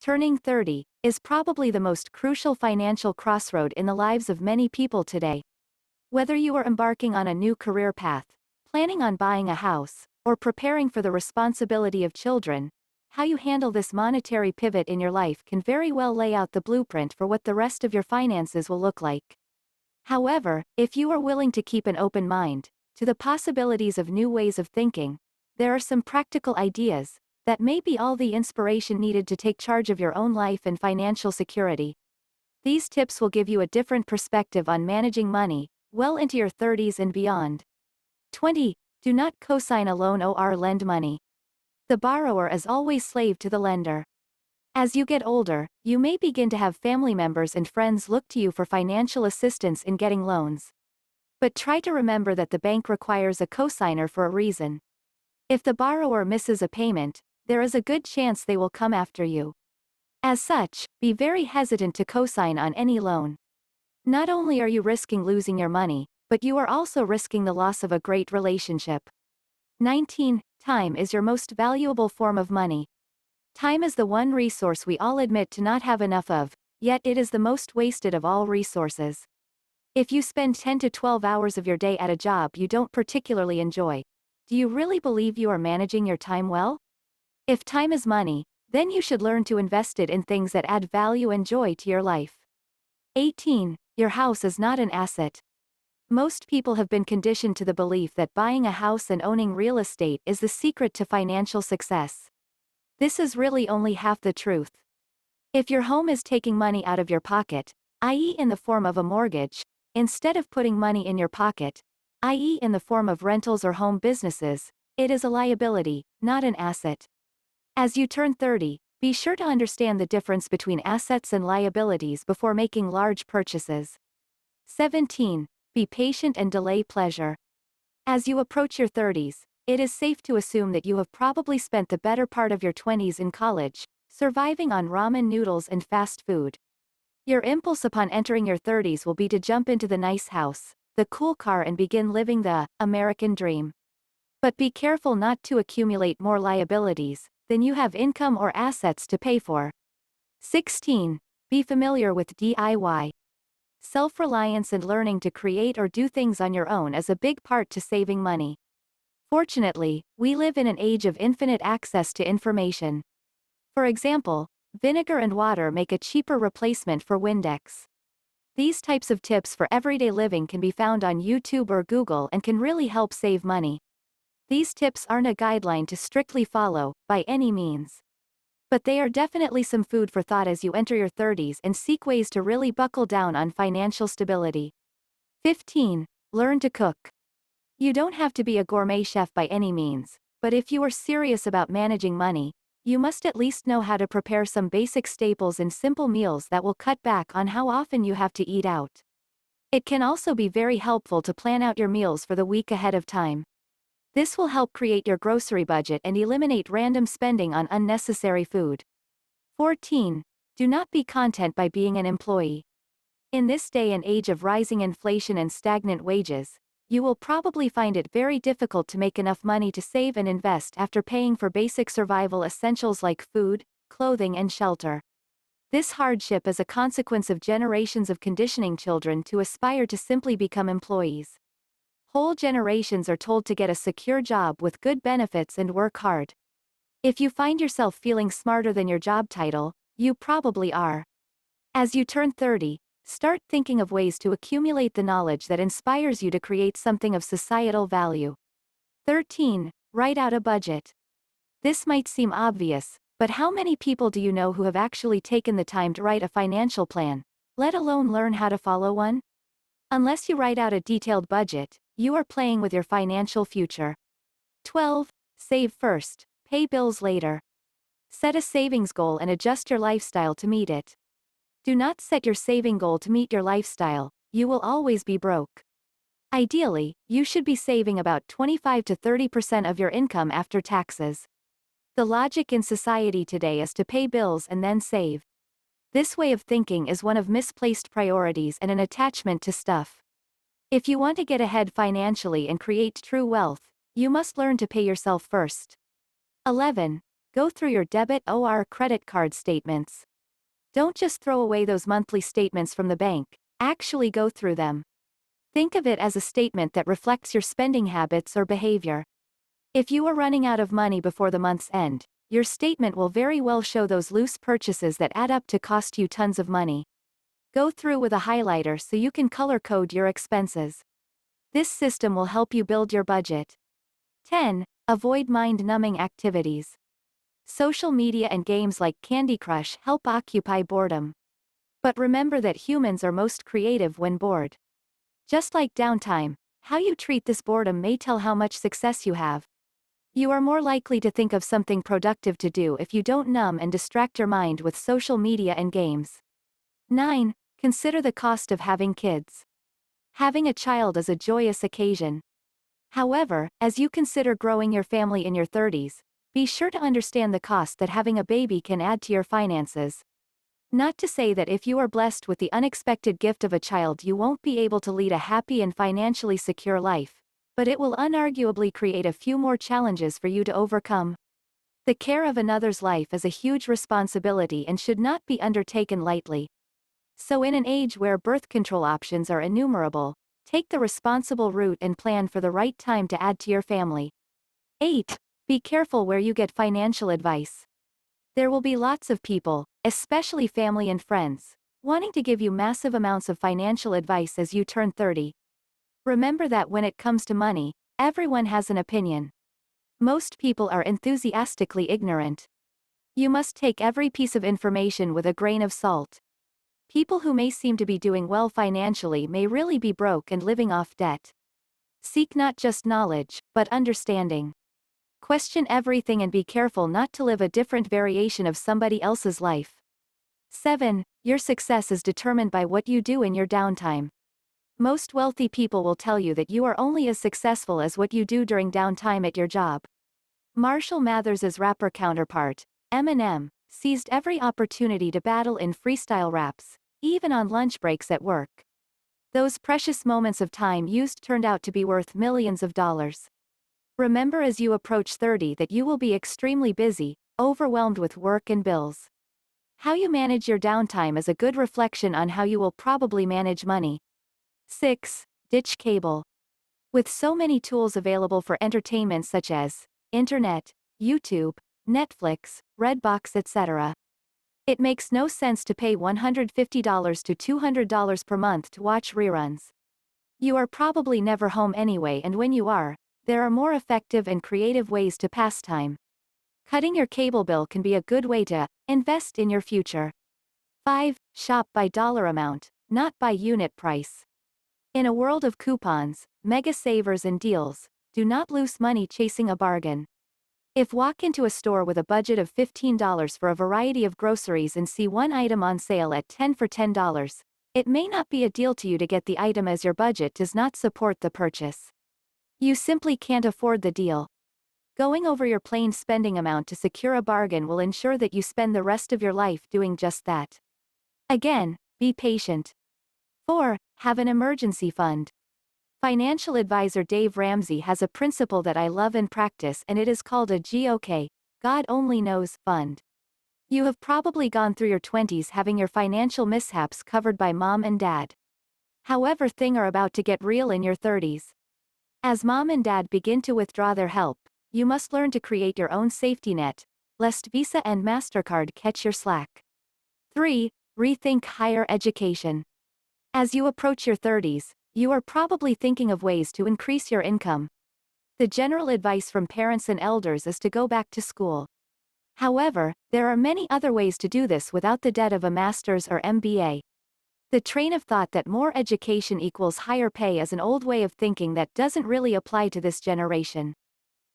Turning 30 is probably the most crucial financial crossroad in the lives of many people today. Whether you are embarking on a new career path, planning on buying a house, or preparing for the responsibility of children, how you handle this monetary pivot in your life can very well lay out the blueprint for what the rest of your finances will look like. However, if you are willing to keep an open mind to the possibilities of new ways of thinking, there are some practical ideas that may be all the inspiration needed to take charge of your own life and financial security. These tips will give you a different perspective on managing money well into your 30s and beyond. 20. Do not co-sign a loan or lend money. The borrower is always slave to the lender. As you get older, you may begin to have family members and friends look to you for financial assistance in getting loans. But try to remember that the bank requires a cosigner for a reason. If the borrower misses a payment, there is a good chance they will come after you. As such, be very hesitant to cosign on any loan. Not only are you risking losing your money, but you are also risking the loss of a great relationship. 19. Time is your most valuable form of money. Time is the one resource we all admit to not have enough of, yet it is the most wasted of all resources. If you spend 10 to 12 hours of your day at a job you don't particularly enjoy, do you really believe you are managing your time well? If time is money, then you should learn to invest it in things that add value and joy to your life. 18. Your house is not an asset. Most people have been conditioned to the belief that buying a house and owning real estate is the secret to financial success. This is really only half the truth. If your home is taking money out of your pocket, i.e. in the form of a mortgage, instead of putting money in your pocket, i.e. in the form of rentals or home businesses, it is a liability, not an asset. As you turn 30, be sure to understand the difference between assets and liabilities before making large purchases. 17. Be patient and delay pleasure. As you approach your 30s, it is safe to assume that you have probably spent the better part of your 20s in college, surviving on ramen noodles and fast food. Your impulse upon entering your 30s will be to jump into the nice house, the cool car and begin living the American dream. But be careful not to accumulate more liabilities than you have income or assets to pay for. 16. Be familiar with DIY. Self-reliance and learning to create or do things on your own is a big part to saving money. Fortunately, we live in an age of infinite access to information. For example, vinegar and water make a cheaper replacement for Windex. These types of tips for everyday living can be found on YouTube or Google and can really help save money. These tips aren't a guideline to strictly follow, by any means. But they are definitely some food for thought as you enter your 30s and seek ways to really buckle down on financial stability. 15. Learn to cook. You don't have to be a gourmet chef by any means, but if you are serious about managing money, you must at least know how to prepare some basic staples and simple meals that will cut back on how often you have to eat out. It can also be very helpful to plan out your meals for the week ahead of time. This will help create your grocery budget and eliminate random spending on unnecessary food. 14. Do not be content by being an employee. In this day and age of rising inflation and stagnant wages, you will probably find it very difficult to make enough money to save and invest after paying for basic survival essentials like food, clothing and shelter. This hardship is a consequence of generations of conditioning children to aspire to simply become employees. Whole generations are told to get a secure job with good benefits and work hard. If you find yourself feeling smarter than your job title, you probably are. As you turn 30, start thinking of ways to accumulate the knowledge that inspires you to create something of societal value. 13. Write out a budget. This might seem obvious, but how many people do you know who have actually taken the time to write a financial plan, let alone learn how to follow one? Unless you write out a detailed budget, you are playing with your financial future. 12. Save first, pay bills later. Set a savings goal and adjust your lifestyle to meet it. Do not set your saving goal to meet your lifestyle, you will always be broke. Ideally, you should be saving about 25 to 30% of your income after taxes. The logic in society today is to pay bills and then save. This way of thinking is one of misplaced priorities and an attachment to stuff. If you want to get ahead financially and create true wealth, you must learn to pay yourself first. 11. Go through your debit or credit card statements. Don't just throw away those monthly statements from the bank, actually go through them. Think of it as a statement that reflects your spending habits or behavior. If you are running out of money before the month's end, your statement will very well show those loose purchases that add up to cost you tons of money. Go through with a highlighter so you can color code your expenses. This system will help you build your budget. 10. Avoid mind-numbing activities. Social media and games like Candy Crush help occupy boredom. But remember that humans are most creative when bored. Just like downtime, how you treat this boredom may tell how much success you have. You are more likely to think of something productive to do if you don't numb and distract your mind with social media and games. 9. Consider the cost of having kids. Having a child is a joyous occasion. However, as you consider growing your family in your 30s, be sure to understand the cost that having a baby can add to your finances. Not to say that if you are blessed with the unexpected gift of a child you won't be able to lead a happy and financially secure life, but it will unarguably create a few more challenges for you to overcome. The care of another's life is a huge responsibility and should not be undertaken lightly. So in an age where birth control options are innumerable, take the responsible route and plan for the right time to add to your family. 8. Be careful where you get financial advice. There will be lots of people, especially family and friends, wanting to give you massive amounts of financial advice as you turn 30. Remember that when it comes to money, everyone has an opinion. Most people are enthusiastically ignorant. You must take every piece of information with a grain of salt. People who may seem to be doing well financially may really be broke and living off debt. Seek not just knowledge, but understanding. Question everything and be careful not to live a different variation of somebody else's life. 7. Your success is determined by what you do in your downtime. Most wealthy people will tell you that you are only as successful as what you do during downtime at your job. Marshall Mathers's rapper counterpart, Eminem, seized every opportunity to battle in freestyle raps, even on lunch breaks at work. Those precious moments of time used turned out to be worth millions of dollars. Remember as you approach 30 that you will be extremely busy, overwhelmed with work and bills. How you manage your downtime is a good reflection on how you will probably manage money. 6. Ditch cable. With so many tools available for entertainment such as internet, YouTube, Netflix, Redbox, etc., it makes no sense to pay $150 to $200 per month to watch reruns. You are probably never home anyway, and when you are, there are more effective and creative ways to pass time. Cutting your cable bill can be a good way to invest in your future. 5. Shop by dollar amount, not by unit price. In a world of coupons, mega savers and deals, do not lose money chasing a bargain. If walk into a store with a budget of $15 for a variety of groceries and see one item on sale at 10 for $10, it may not be a deal to you to get the item as your budget does not support the purchase. You simply can't afford the deal. Going over your planned spending amount to secure a bargain will ensure that you spend the rest of your life doing just that. Again, be patient. 4. Have an emergency fund. Financial advisor Dave Ramsey has a principle that I love and practice, and it is called a GOK, God Only Knows, fund. You have probably gone through your 20s having your financial mishaps covered by mom and dad. However, things are about to get real in your 30s. As mom and dad begin to withdraw their help, you must learn to create your own safety net, lest Visa and MasterCard catch your slack. 3. Rethink higher education. As you approach your 30s, you are probably thinking of ways to increase your income. The general advice from parents and elders is to go back to school. However, there are many other ways to do this without the debt of a master's or MBA. The train of thought that more education equals higher pay is an old way of thinking that doesn't really apply to this generation.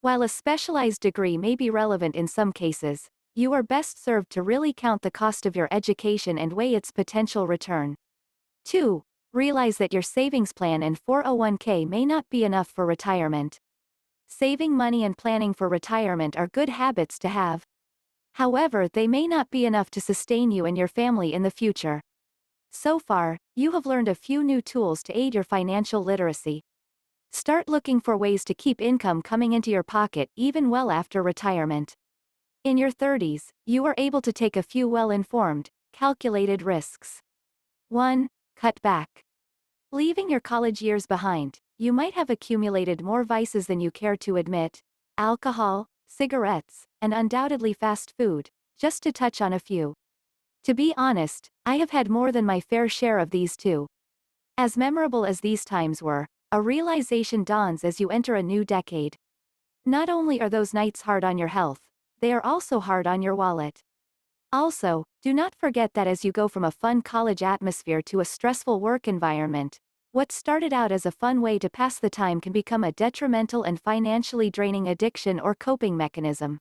While a specialized degree may be relevant in some cases, you are best served to really count the cost of your education and weigh its potential return. 2. Realize that your savings plan and 401k may not be enough for retirement. Saving money and planning for retirement are good habits to have. However, they may not be enough to sustain you and your family in the future. So far, you have learned a few new tools to aid your financial literacy. Start looking for ways to keep income coming into your pocket even well after retirement. In your 30s, you are able to take a few well-informed, calculated risks. 1. Cut back. Leaving your college years behind, you might have accumulated more vices than you care to admit: alcohol, cigarettes, and undoubtedly fast food, just to touch on a few. To be honest, I have had more than my fair share of these too. As memorable as these times were, a realization dawns as you enter a new decade. Not only are those nights hard on your health, they are also hard on your wallet. Also, do not forget that as you go from a fun college atmosphere to a stressful work environment, what started out as a fun way to pass the time can become a detrimental and financially draining addiction or coping mechanism.